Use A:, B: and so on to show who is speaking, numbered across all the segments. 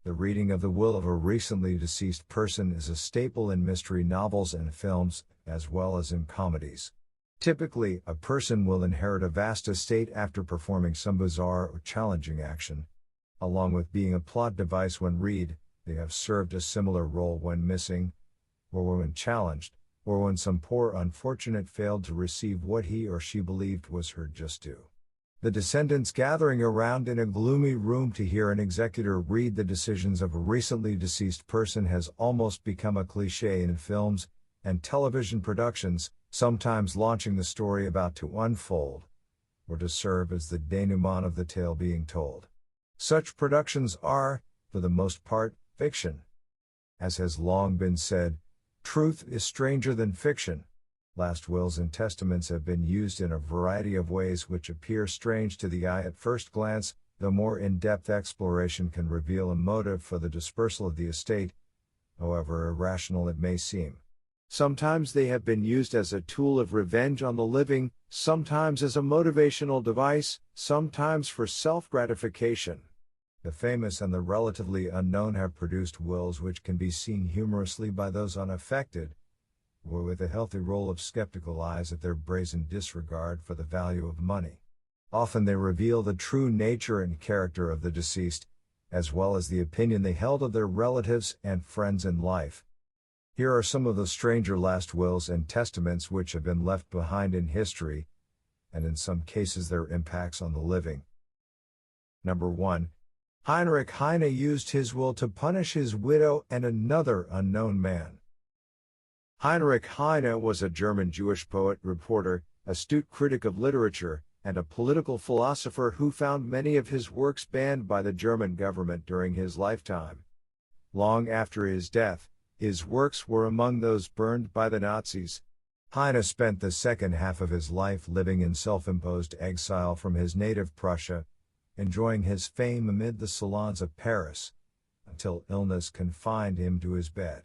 A: The reading of the will of a recently deceased person is a staple in mystery novels and films, as well as in comedies. Typically, a person will inherit a vast estate after performing some bizarre or challenging action. Along with being a plot device when read, they have served a similar role when missing, or when challenged, or when some poor unfortunate failed to receive what he or she believed was her just due. The descendants gathering around in a gloomy room to hear an executor read the decisions of a recently deceased person has almost become a cliché in films and television productions, sometimes launching the story about to unfold, or to serve as the denouement of the tale being told. Such productions are, for the most part, fiction. As has long been said, truth is stranger than fiction. Last wills and testaments have been used in a variety of ways which appear strange to the eye at first glance, though more in-depth exploration can reveal a motive for the dispersal of the estate, however irrational it may seem. Sometimes they have been used as a tool of revenge on the living, sometimes as a motivational device, sometimes for self-gratification. The famous and the relatively unknown have produced wills which can be seen humorously by those unaffected, or with a healthy roll of skeptical eyes at their brazen disregard for the value of money. Often they reveal the true nature and character of the deceased, as well as the opinion they held of their relatives and friends in life. Here are some of the stranger last wills and testaments which have been left behind in history, and in some cases their impacts on the living. Number 1. Heinrich Heine used his will to punish his widow and another unknown man. Heinrich Heine was a German Jewish poet, reporter, astute critic of literature, and a political philosopher who found many of his works banned by the German government during his lifetime. Long after his death, his works were among those burned by the Nazis. Heine spent the second half of his life living in self-imposed exile from his native Prussia, enjoying his fame amid the salons of Paris, until illness confined him to his bed.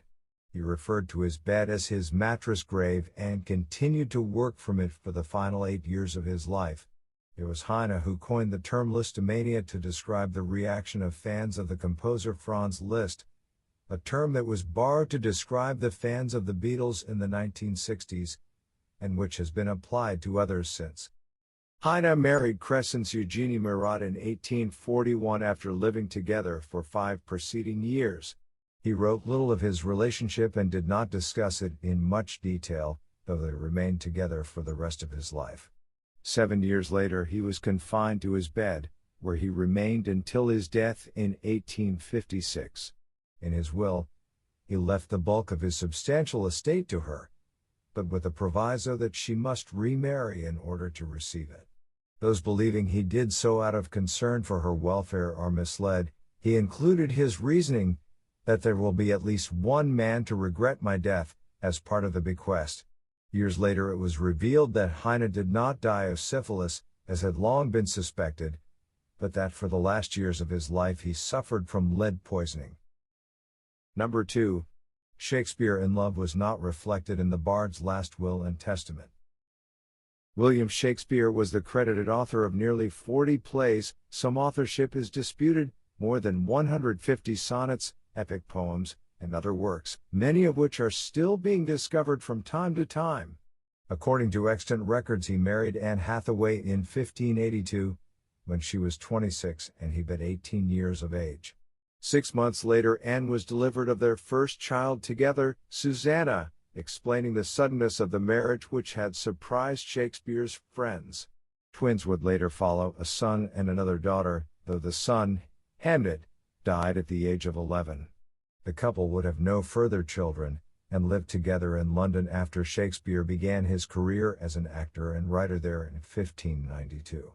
A: He referred to his bed as his mattress grave and continued to work from it for the final 8 years of his life. It was Heine who coined the term listomania to describe the reaction of fans of the composer Franz Liszt, a term that was borrowed to describe the fans of the Beatles in the 1960s, and which has been applied to others since. Heine married Crescence Eugenie Murat in 1841 after living together for 5 preceding years. He wrote little of his relationship and did not discuss it in much detail, though they remained together for the rest of his life. 7 years later he was confined to his bed, where he remained until his death in 1856. In his will, he left the bulk of his substantial estate to her, but with the proviso that she must remarry in order to receive it. Those believing he did so out of concern for her welfare are misled. He included his reasoning that there will be at least one man to regret my death, as part of the bequest. Years later it was revealed that Heine did not die of syphilis, as had long been suspected, but that for the last years of his life he suffered from lead poisoning. Number 2. Shakespeare in love was not reflected in the bard's last will and testament. William Shakespeare was the credited author of nearly 40 plays. Some authorship is disputed, more than 150 sonnets, epic poems, and other works, many of which are still being discovered from time to time. According to extant records, he married Anne Hathaway in 1582, when she was 26 and he but 18 years of age. 6 months later Anne was delivered of their first child together, Susanna, explaining the suddenness of the marriage which had surprised Shakespeare's friends. Twins would later follow, a son and another daughter, though the son, Hamnet, died at the age of 11. The couple would have no further children, and lived together in London after Shakespeare began his career as an actor and writer there in 1592.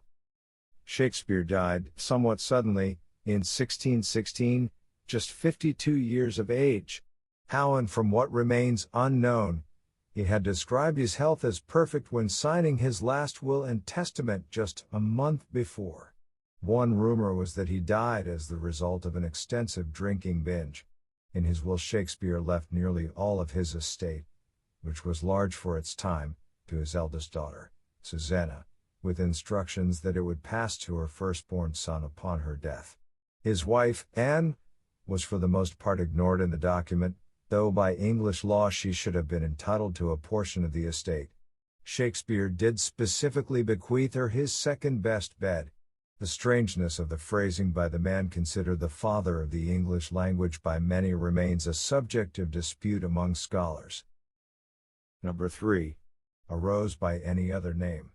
A: Shakespeare died, somewhat suddenly, in 1616, just 52 years of age. How and from what remains unknown. He had described his health as perfect when signing his last will and testament just a month before. One rumor was that he died as the result of an extensive drinking binge. In his will Shakespeare left nearly all of his estate, which was large for its time, to his eldest daughter, Susanna, with instructions that it would pass to her firstborn son upon her death. His wife, Anne, was for the most part ignored in the document, though by English law she should have been entitled to a portion of the estate. Shakespeare did specifically bequeath her his second-best bed. The strangeness of the phrasing by the man considered the father of the English language by many remains a subject of dispute among scholars. Number 3. A Rose by Any Other Name.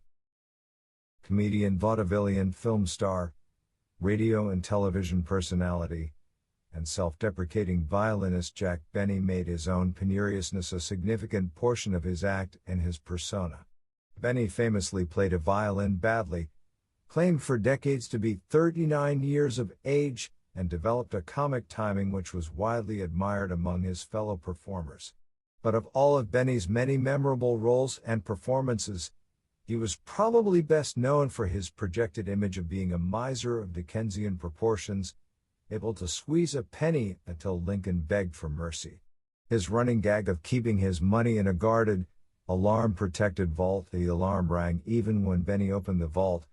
A: Comedian, vaudevillian, film star, radio and television personality, and self-deprecating violinist Jack Benny made his own penuriousness a significant portion of his act and his persona. Benny famously played a violin badly, claimed for decades to be 39 years of age, and developed a comic timing which was widely admired among his fellow performers. But of all of Benny's many memorable roles and performances, he was probably best known for his projected image of being a miser of Dickensian proportions, able to squeeze a penny until Lincoln begged for mercy. His running gag of keeping his money in a guarded, alarm-protected vault, the alarm rang even when Benny opened the vault,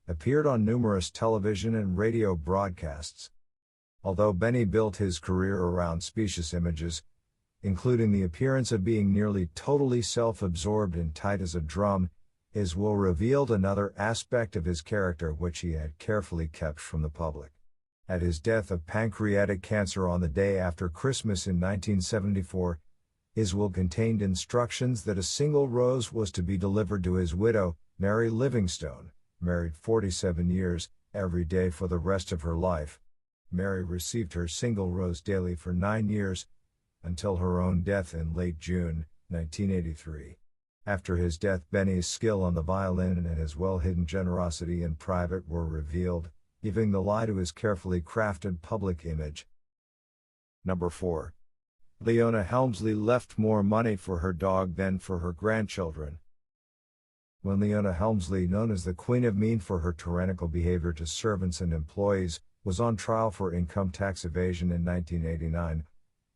A: appeared on numerous television and radio broadcasts. Although Benny built his career around specious images, including the appearance of being nearly totally self-absorbed and tight as a drum, his will revealed another aspect of his character which he had carefully kept from the public. At his death of pancreatic cancer on the day after Christmas in 1974, his will contained instructions that a single rose was to be delivered to his widow, Mary Livingstone, married 47 years, every day for the rest of her life. Mary received her single rose daily for 9 years, until her own death in late June, 1983. After his death, Benny's skill on the violin and his well-hidden generosity in private were revealed, giving the lie to his carefully crafted public image. Number 4. Leona Helmsley left more money for her dog than for her grandchildren. When Leona Helmsley, known as the Queen of Mean for her tyrannical behavior to servants and employees, was on trial for income tax evasion in 1989,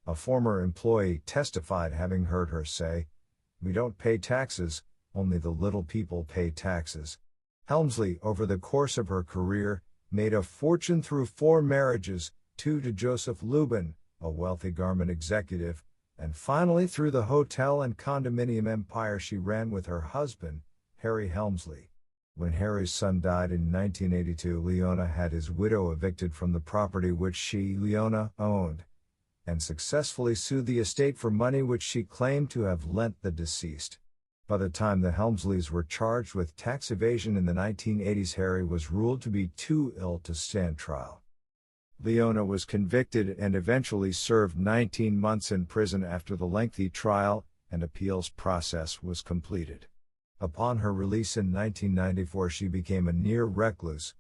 A: a former employee testified having heard her say, "We don't pay taxes, only the little people pay taxes." Helmsley, over the course of her career, made a fortune through 4 marriages, 2 to Joseph Lubin, a wealthy garment executive, and finally through the hotel and condominium empire she ran with her husband, Harry Helmsley. When Harry's son died in 1982, Leona had his widow evicted from the property which she, Leona, owned, and successfully sued the estate for money which she claimed to have lent the deceased. By the time the Helmsleys were charged with tax evasion in the 1980s, Harry was ruled to be too ill to stand trial. Leona was convicted and eventually served 19 months in prison after the lengthy trial and appeals process was completed. Upon her release in 1994, she became a near recluse,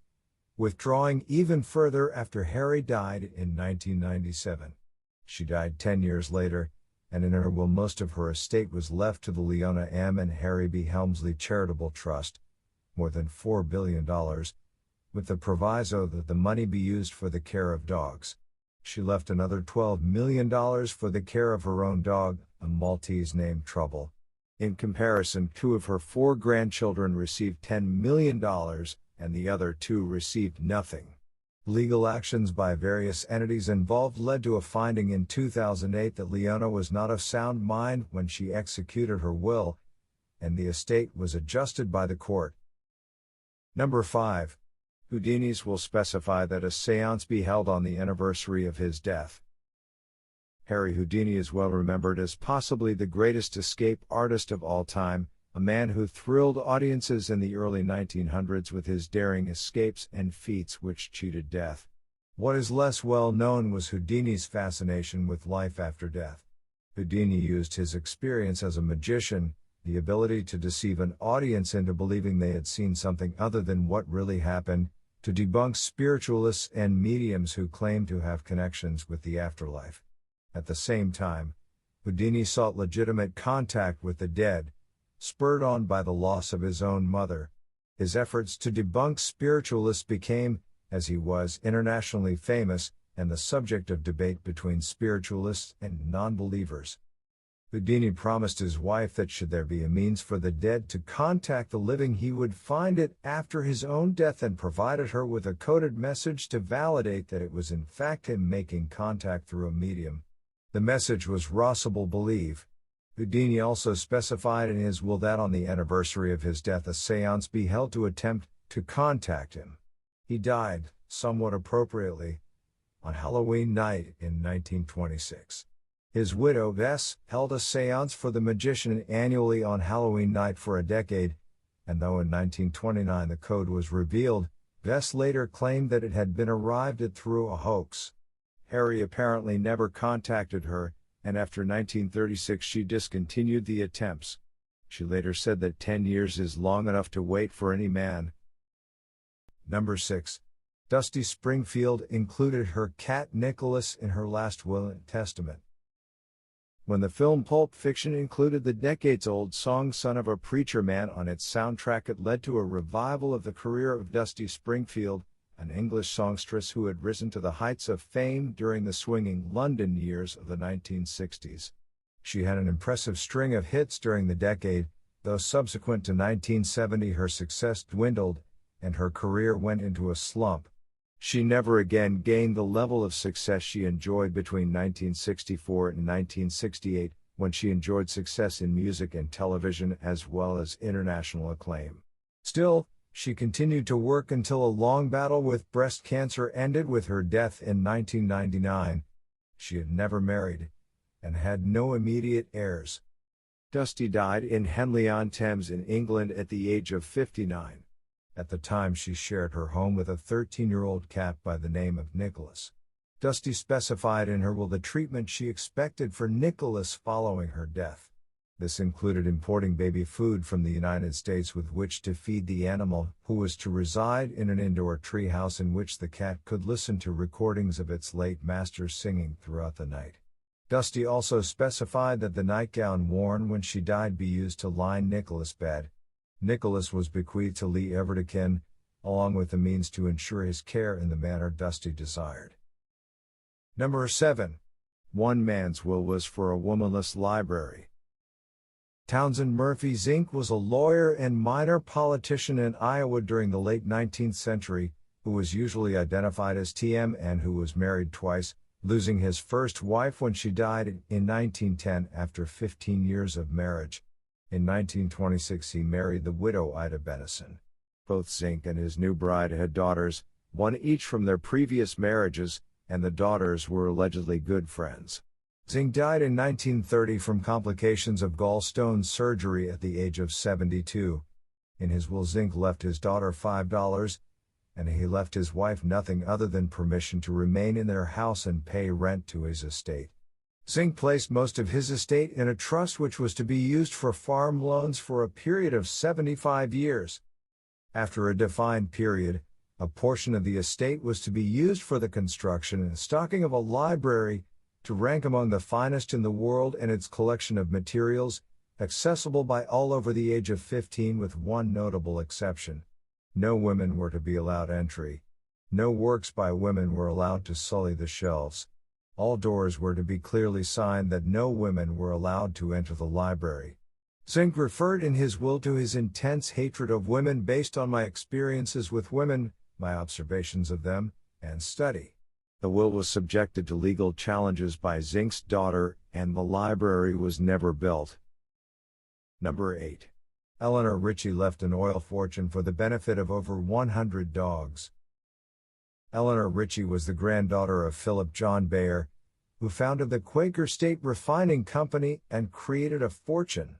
A: withdrawing even further after Harry died in 1997. She died 10 years later, and in her will most of her estate was left to the Leona M. and Harry B. Helmsley Charitable Trust, more than $4 billion, with the proviso that the money be used for the care of dogs. She left another $12 million for the care of her own dog, a Maltese named Trouble. In comparison, 2 of her 4 grandchildren received $10 million, and the other 2 received nothing. Legal actions by various entities involved led to a finding in 2008 that Leona was not of sound mind when she executed her will, and the estate was adjusted by the court. Number 5. Houdinis Will specify that a séance be held on the anniversary of his death. Harry Houdini is well remembered as possibly the greatest escape artist of all time, a man who thrilled audiences in the early 1900s with his daring escapes and feats which cheated death. What is less well known was Houdini's fascination with life after death. Houdini used his experience as a magician, the ability to deceive an audience into believing they had seen something other than what really happened, to debunk spiritualists and mediums who claimed to have connections with the afterlife. At the same time, Houdini sought legitimate contact with the dead, spurred on by the loss of his own mother. His efforts to debunk spiritualists became, as he was, internationally famous, and the subject of debate between spiritualists and non-believers. Houdini promised his wife that should there be a means for the dead to contact the living, he would find it after his own death, and provided her with a coded message to validate that it was in fact him making contact through a medium. The message was Rossable believe. Houdini also specified in his will that on the anniversary of his death a séance be held to attempt to contact him. He died, somewhat appropriately, on Halloween night in 1926. His widow, Bess, held a séance for the magician annually on Halloween night for a decade, and though in 1929 the code was revealed, Bess later claimed that it had been arrived at through a hoax. Harry apparently never contacted her, and after 1936 she discontinued the attempts. She later said that 10 years is long enough to wait for any man. Number 6. Dusty Springfield included her cat Nicholas in her last will and testament. When the film Pulp Fiction included the decades-old song Son of a Preacher Man on its soundtrack, it led to a revival of the career of Dusty Springfield, an English songstress who had risen to the heights of fame during the swinging London years of the 1960s. She had an impressive string of hits during the decade, though subsequent to 1970 her success dwindled, and her career went into a slump. She never again gained the level of success she enjoyed between 1964 and 1968, when she enjoyed success in music and television as well as international acclaim. Still, she continued to work until a long battle with breast cancer ended with her death in 1999. She had never married, and had no immediate heirs. Dusty died in Henley-on-Thames in England at the age of 59. At the time she shared her home with a 13-year-old cat by the name of Nicholas. Dusty specified in her will the treatment she expected for Nicholas following her death. This included importing baby food from the United States with which to feed the animal, who was to reside in an indoor treehouse in which the cat could listen to recordings of its late master singing throughout the night. Dusty also specified that the nightgown worn when she died be used to line Nicholas' bed. Nicholas was bequeathed to Lee Everdekin, along with the means to ensure his care in the manner Dusty desired. Number 7. One man's will was for a womanless library. Townsend Murphy Zink was a lawyer and minor politician in Iowa during the late 19th century, who was usually identified as TM and who was married twice, losing his first wife when she died in 1910 after 15 years of marriage. In 1926 he married the widow Ida Bennison. Both Zink and his new bride had daughters, one each from their previous marriages, and the daughters were allegedly good friends. Zink died in 1930 from complications of gallstone surgery at the age of 72. In his will Zink left his daughter $5, and he left his wife nothing other than permission to remain in their house and pay rent to his estate. Zink placed most of his estate in a trust which was to be used for farm loans for a period of 75 years. After a defined period, a portion of the estate was to be used for the construction and stocking of a library, to rank among the finest in the world and its collection of materials, accessible by all over the age of 15 with one notable exception. No women were to be allowed entry. No works by women were allowed to sully the shelves. All doors were to be clearly signed that no women were allowed to enter the library. Zink referred in his will to his intense hatred of women based on my experiences with women, my observations of them, and study. The will was subjected to legal challenges by Zink's daughter, and the library was never built. Number 8. Eleanor Ritchie left an oil fortune for the benefit of over 100 dogs. Eleanor Ritchie was the granddaughter of Philip John Bayer, who founded the Quaker State Refining Company and created a fortune.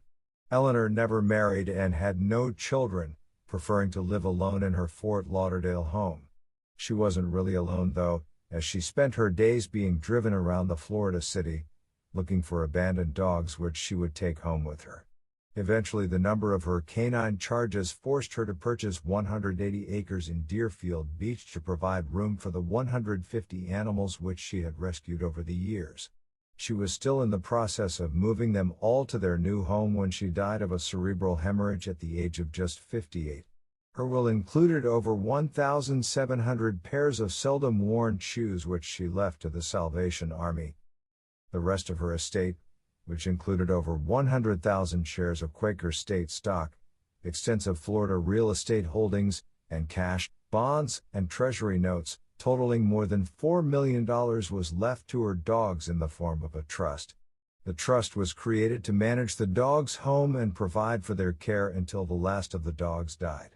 A: Eleanor never married and had no children, preferring to live alone in her Fort Lauderdale home. She wasn't really alone though, as she spent her days being driven around the Florida city, looking for abandoned dogs which she would take home with her. Eventually the number of her canine charges forced her to purchase 180 acres in Deerfield Beach to provide room for the 150 animals which she had rescued over the years. She was still in the process of moving them all to their new home when she died of a cerebral hemorrhage at the age of just 58. Her will included over 1,700 pairs of seldom-worn shoes which she left to the Salvation Army. The rest of her estate, which included over 100,000 shares of Quaker State stock, extensive Florida real estate holdings, and cash, bonds, and treasury notes, totaling more than $4 million, was left to her dogs in the form of a trust. The trust was created to manage the dogs' home and provide for their care until the last of the dogs died.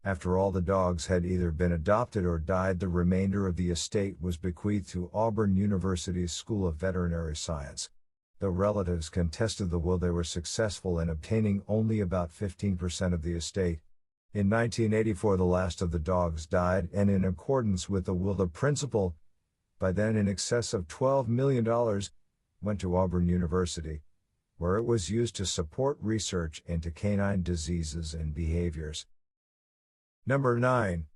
A: After all the dogs had either been adopted or died, the remainder of the estate was bequeathed to Auburn University's School of Veterinary Science. Though relatives contested the will, they were successful in obtaining only about 15% of the estate. In 1984, the last of the dogs died, and in accordance with the will, the principal, by then in excess of $12 million, went to Auburn University, where it was used to support research into canine diseases and behaviors. Number 9.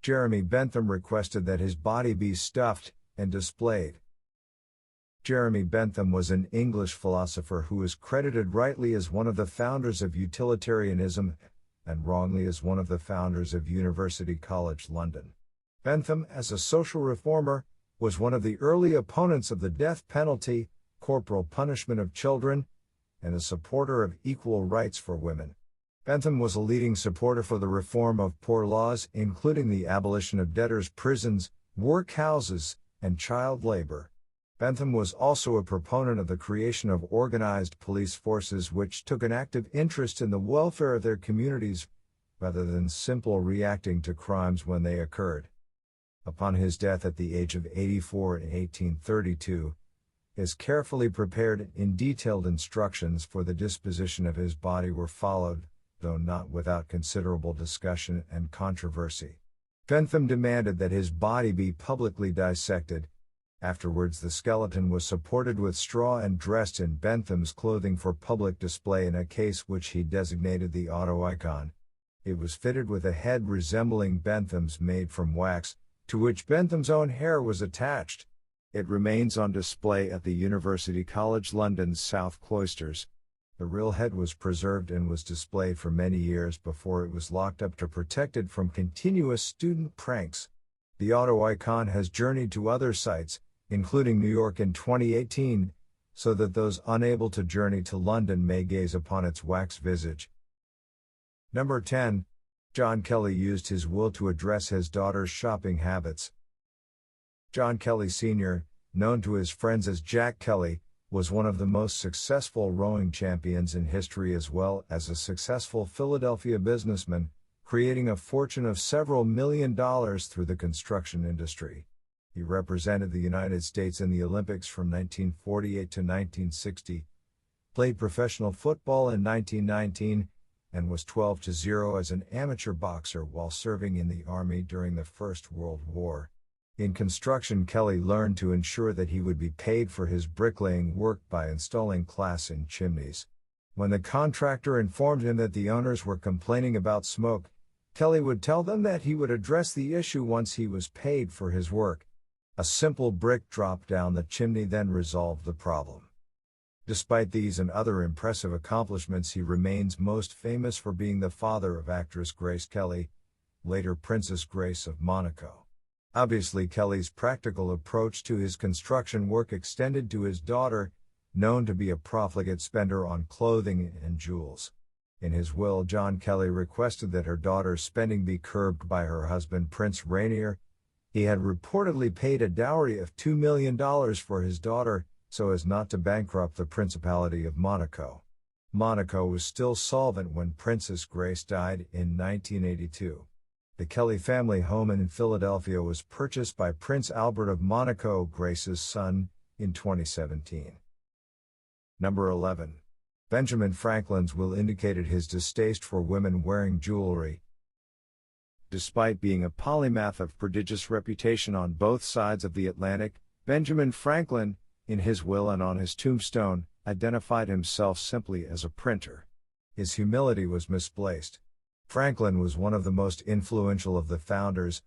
A: Jeremy Bentham requested that his body be stuffed and displayed. Jeremy Bentham was an English philosopher who is credited rightly as one of the founders of utilitarianism and wrongly as one of the founders of University College London. Bentham, as a social reformer, was one of the early opponents of the death penalty, corporal punishment of children, and a supporter of equal rights for women. Bentham was a leading supporter for the reform of poor laws, including the abolition of debtors' prisons, workhouses, and child labor. Bentham was also a proponent of the creation of organized police forces which took an active interest in the welfare of their communities, rather than simply reacting to crimes when they occurred. Upon his death at the age of 84 in 1832, his carefully prepared and detailed instructions for the disposition of his body were followed, though not without considerable discussion and controversy. Bentham demanded that his body be publicly dissected. Afterwards, the skeleton was supported with straw and dressed in Bentham's clothing for public display in a case which he designated the auto-icon. It was fitted with a head resembling Bentham's made from wax, to which Bentham's own hair was attached. It remains on display at the University College London's South Cloisters. The real head was preserved and was displayed for many years before it was locked up to protect it from continuous student pranks. The auto-icon has journeyed to other sites, including New York in 2018, so that those unable to journey to London may gaze upon its wax visage. Number 10. John Kelly used his will to address his daughter's shopping habits. John Kelly Sr., known to his friends as Jack Kelly, was one of the most successful rowing champions in history as well as a successful Philadelphia businessman, creating a fortune of several $1 million through the construction industry. He represented the United States in the Olympics from 1948 to 1960, played professional football in 1919, and was 12-0 as an amateur boxer while serving in the Army during the First World War. In construction, Kelly learned to ensure that he would be paid for his bricklaying work by installing glass in chimneys. When the contractor informed him that the owners were complaining about smoke, Kelly would tell them that he would address the issue once he was paid for his work. A simple brick drop down the chimney then resolved the problem. Despite these and other impressive accomplishments, he remains most famous for being the father of actress Grace Kelly, later Princess Grace of Monaco. Obviously, Kelly's practical approach to his construction work extended to his daughter, known to be a profligate spender on clothing and jewels. In his will, John Kelly requested that her daughter's spending be curbed by her husband Prince Rainier. He had reportedly paid a dowry of $2 million for his daughter, so as not to bankrupt the Principality of Monaco. Monaco was still solvent when Princess Grace died in 1982. The Kelly family home in Philadelphia was purchased by Prince Albert of Monaco, Grace's son, in 2017. Number 11. Benjamin Franklin's will indicated his distaste for women wearing jewelry. Despite being a polymath of prodigious reputation on both sides of the Atlantic, Benjamin Franklin, in his will and on his tombstone, identified himself simply as a printer. His humility was misplaced. Franklin was one of the most influential of the founders,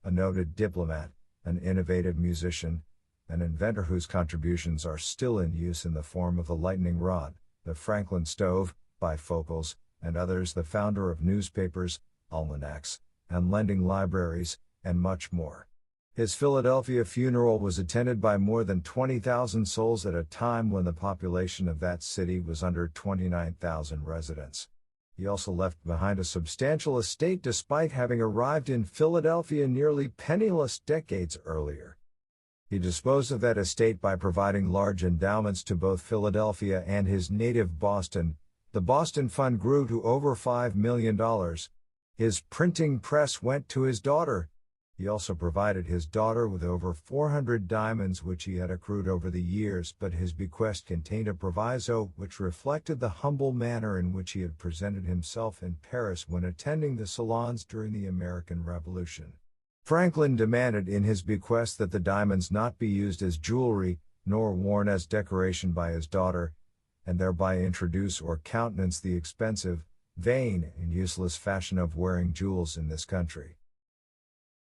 A: a noted diplomat, an innovative musician, an inventor whose contributions are still in use in the form of the lightning rod, the Franklin stove, bifocals, and others, the founder of newspapers, almanacs, and lending libraries, and much more. His Philadelphia funeral was attended by more than 20,000 souls at a time when the population of that city was under 29,000 residents. He also left behind a substantial estate despite having arrived in Philadelphia nearly penniless decades earlier. He disposed of that estate by providing large endowments to both Philadelphia and his native Boston. The Boston Fund grew to over $5 million. His printing press went to his daughter. He also provided his daughter with over 400 diamonds which he had accrued over the years, but his bequest contained a proviso which reflected the humble manner in which he had presented himself in Paris when attending the salons during the American Revolution. Franklin demanded in his bequest that the diamonds not be used as jewelry, nor worn as decoration by his daughter, and thereby introduce or countenance the expensive, vain, and useless fashion of wearing jewels in this country.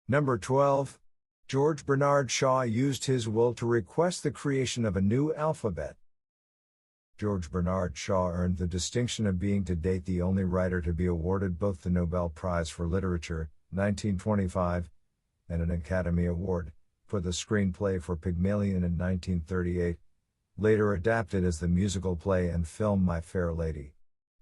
A: Number 12. George Bernard Shaw used his will to request the creation of a new alphabet. George Bernard Shaw earned the distinction of being to date the only writer to be awarded both the Nobel Prize for Literature, 1925, and an Academy Award for the screenplay for Pygmalion in 1938, later adapted as the musical play and film My Fair Lady.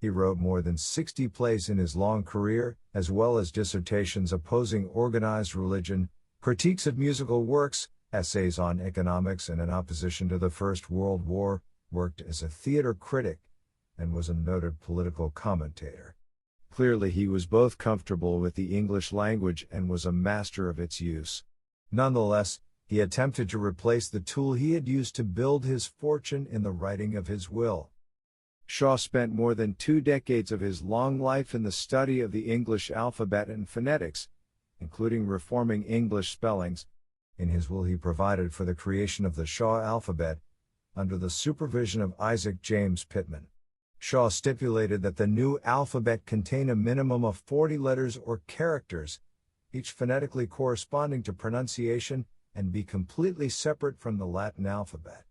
A: He wrote more than 60 plays in his long career, as well as dissertations opposing organized religion, critiques of musical works, essays on economics and in opposition to the First World War, worked as a theater critic, and was a noted political commentator. Clearly he was both comfortable with the English language and was a master of its use. Nonetheless, he attempted to replace the tool he had used to build his fortune in the writing of his will. Shaw spent more than 2 decades of his long life in the study of the English alphabet and phonetics, including reforming English spellings. In his will he provided for the creation of the Shaw alphabet, under the supervision of Isaac James Pittman. Shaw stipulated that the new alphabet contain a minimum of 40 letters or characters, each phonetically corresponding to pronunciation, and be completely separate from the Latin alphabet.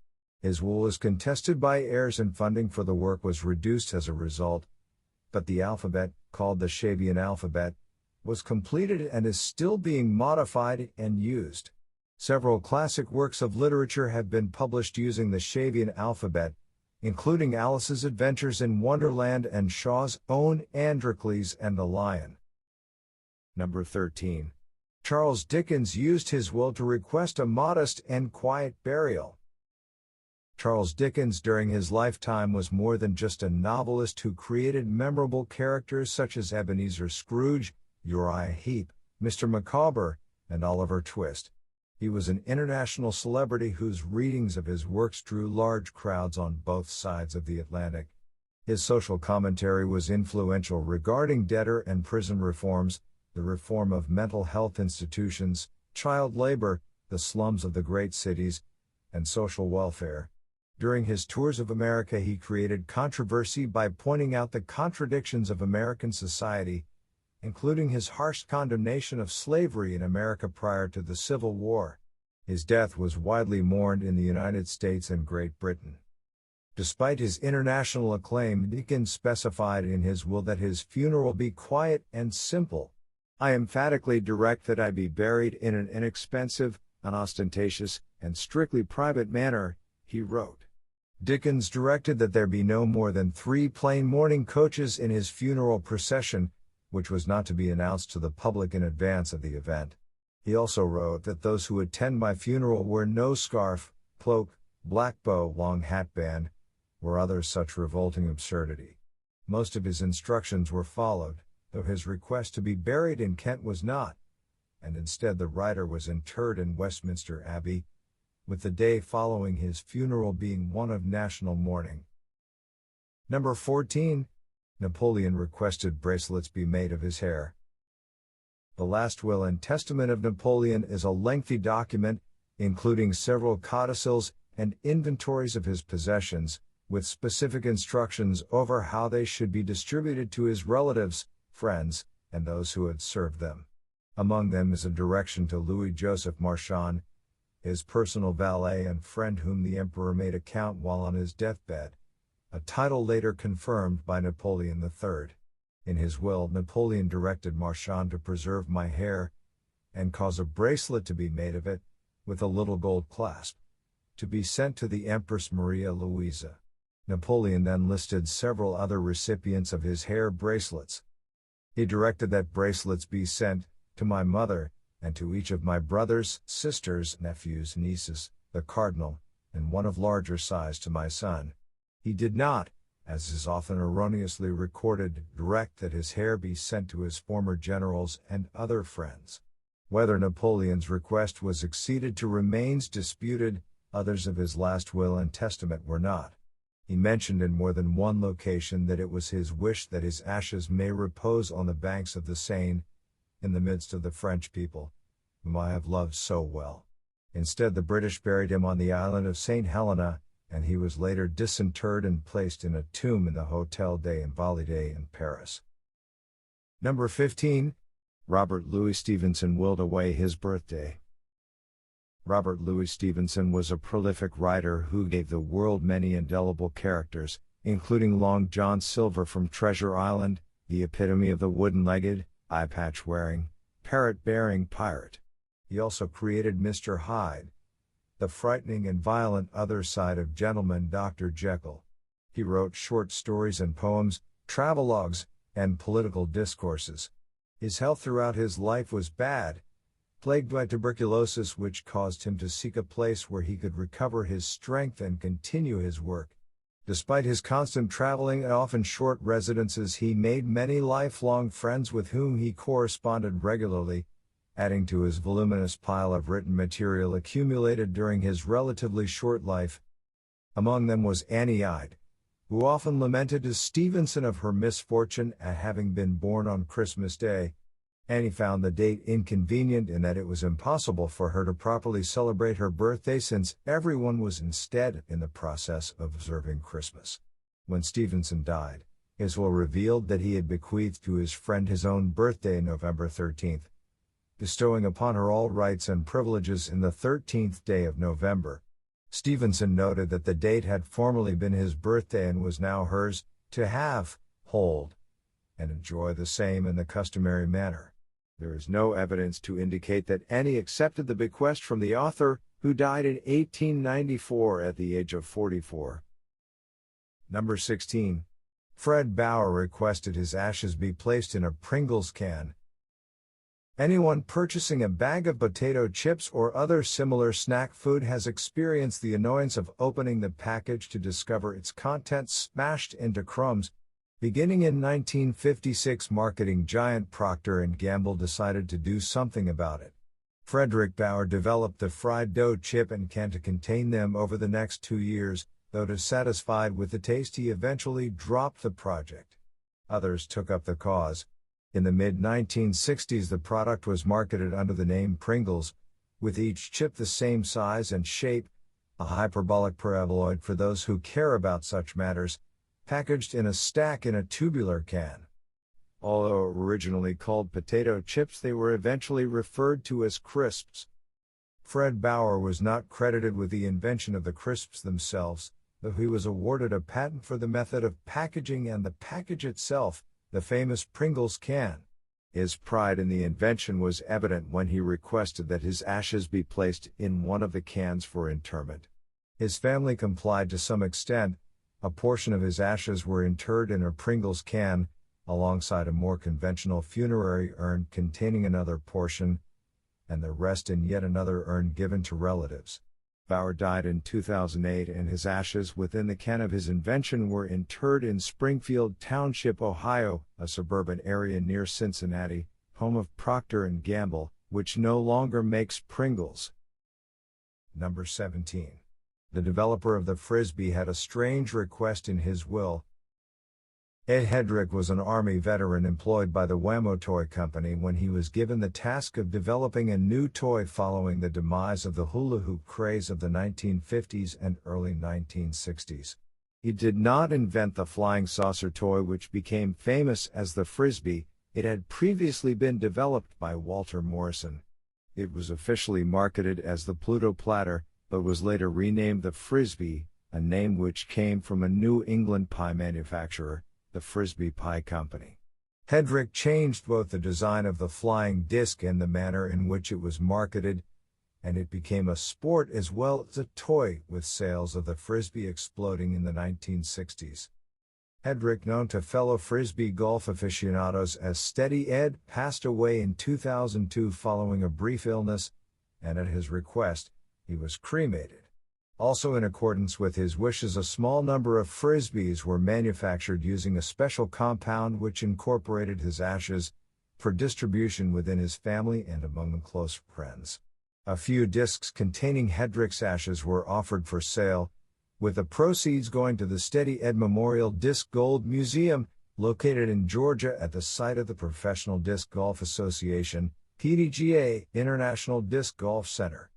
A: His will was contested by heirs and funding for the work was reduced as a result, but the alphabet, called the Shavian alphabet, was completed and is still being modified and used. Several classic works of literature have been published using the Shavian alphabet, including Alice's Adventures in Wonderland and Shaw's own Androcles and the Lion. Number 13. Charles Dickens used his will to request a modest and quiet burial. Charles Dickens during his lifetime was more than just a novelist who created memorable characters such as Ebenezer Scrooge, Uriah Heep, Mr. Micawber, and Oliver Twist. He was an international celebrity whose readings of his works drew large crowds on both sides of the Atlantic. His social commentary was influential regarding debtor and prison reforms, the reform of mental health institutions, child labor, the slums of the great cities, and social welfare. During his tours of America he created controversy by pointing out the contradictions of American society, including his harsh condemnation of slavery in America prior to the Civil War. His death was widely mourned in the United States and Great Britain. Despite his international acclaim, Dickens specified in his will that his funeral be quiet and simple. I emphatically direct that I be buried in an inexpensive, unostentatious, and strictly private manner, he wrote. Dickens directed that there be no more than 3 plain mourning coaches in his funeral procession, which was not to be announced to the public in advance of the event. He also wrote that those who attend my funeral wear no scarf, cloak, black bow, long hat band, or other such revolting absurdity. Most of his instructions were followed, though his request to be buried in Kent was not, and instead the writer was interred in Westminster Abbey, with the day following his funeral being one of national mourning. Number 14. Napoleon requested bracelets be made of his hair. The last will and testament of Napoleon is a lengthy document, including several codicils and inventories of his possessions, with specific instructions over how they should be distributed to his relatives, friends, and those who had served them. Among them is a direction to Louis Joseph Marchand, his personal valet and friend whom the emperor made account while on his deathbed, a title later confirmed by Napoleon III. In his will, Napoleon directed Marchand to preserve my hair, and cause a bracelet to be made of it, with a little gold clasp, to be sent to the Empress Maria Louisa. Napoleon then listed several other recipients of his hair bracelets. He directed that bracelets be sent to my mother, and to each of my brothers, sisters, nephews, nieces, the cardinal, and one of larger size to my son. He did not, as is often erroneously recorded, direct that his hair be sent to his former generals and other friends. Whether Napoleon's request was acceded to remains disputed. Others of his last will and testament were not. He mentioned in more than one location that it was his wish that his ashes may repose on the banks of the Seine, in the midst of the French people, whom I have loved so well. Instead, the British buried him on the island of St. Helena, and he was later disinterred and placed in a tomb in the Hôtel des Invalides in Paris. Number 15. Robert Louis Stevenson willed away his birthday. Robert Louis Stevenson was a prolific writer who gave the world many indelible characters, including Long John Silver from Treasure Island, the epitome of the wooden-legged, eye-patch-wearing, parrot-bearing pirate. He also created Mr. Hyde, the frightening and violent other side of Gentleman Dr. Jekyll. He wrote short stories and poems, travelogues, and political discourses. His health throughout his life was bad, plagued by tuberculosis, which caused him to seek a place where he could recover his strength and continue his work. Despite his constant traveling and often short residences, he made many lifelong friends with whom he corresponded regularly, adding to his voluminous pile of written material accumulated during his relatively short life. Among them was Annie Ide, who often lamented to Stevenson of her misfortune at having been born on Christmas Day. Annie found the date inconvenient in that it was impossible for her to properly celebrate her birthday since everyone was instead in the process of observing Christmas. When Stevenson died, his will revealed that he had bequeathed to his friend his own birthday, November 13th, bestowing upon her all rights and privileges in the 13th day of November. Stevenson noted that the date had formerly been his birthday and was now hers, to have, hold, and enjoy the same in the customary manner. There is no evidence to indicate that Annie accepted the bequest from the author, who died in 1894 at the age of 44. Number 16. Fred Bauer requested his ashes be placed in a Pringles can. Anyone purchasing a bag of potato chips or other similar snack food has experienced the annoyance of opening the package to discover its contents smashed into crumbs. Beginning in 1956, marketing giant Procter & Gamble decided to do something about it. Frederick Bauer developed the fried dough chip and can to contain them over the next 2 years, though dissatisfied with the taste he eventually dropped the project. Others took up the cause. In the mid-1960s, the product was marketed under the name Pringles, with each chip the same size and shape, a hyperbolic paraboloid for those who care about such matters, packaged in a stack in a tubular can. Although originally called potato chips, they were eventually referred to as crisps. Fred Bauer was not credited with the invention of the crisps themselves, though he was awarded a patent for the method of packaging and the package itself, the famous Pringles can. His pride in the invention was evident when he requested that his ashes be placed in one of the cans for interment. His family complied to some extent. A portion of his ashes were interred in a Pringles can, alongside a more conventional funerary urn containing another portion, and the rest in yet another urn given to relatives. Bauer died in 2008, and his ashes within the can of his invention were interred in Springfield Township, Ohio, a suburban area near Cincinnati, home of Procter & Gamble, which no longer makes Pringles. Number 17. The developer of the frisbee had a strange request in his will. Ed Hedrick was an Army veteran employed by the Wham-O Toy Company when he was given the task of developing a new toy following the demise of the hula hoop craze of the 1950s and early 1960s. He did not invent the flying saucer toy, which became famous as the frisbee. It had previously been developed by Walter Morrison. It was officially marketed as the Pluto Platter, but was later renamed the Frisbee, a name which came from a New England pie manufacturer, the Frisbee Pie Company. Hedrick changed both the design of the flying disc and the manner in which it was marketed, and it became a sport as well as a toy, with sales of the frisbee exploding in the 1960s. Hedrick, known to fellow frisbee golf aficionados as Steady Ed, passed away in 2002 following a brief illness, and at his request, he was cremated. Also in accordance with his wishes, a small number of frisbees were manufactured using a special compound which incorporated his ashes, for distribution within his family and among close friends. A few discs containing Hedrick's ashes were offered for sale, with the proceeds going to the Steady Ed Memorial Disc Gold Museum, located in Georgia at the site of the Professional Disc Golf Association, PDGA, International Disc Golf Center.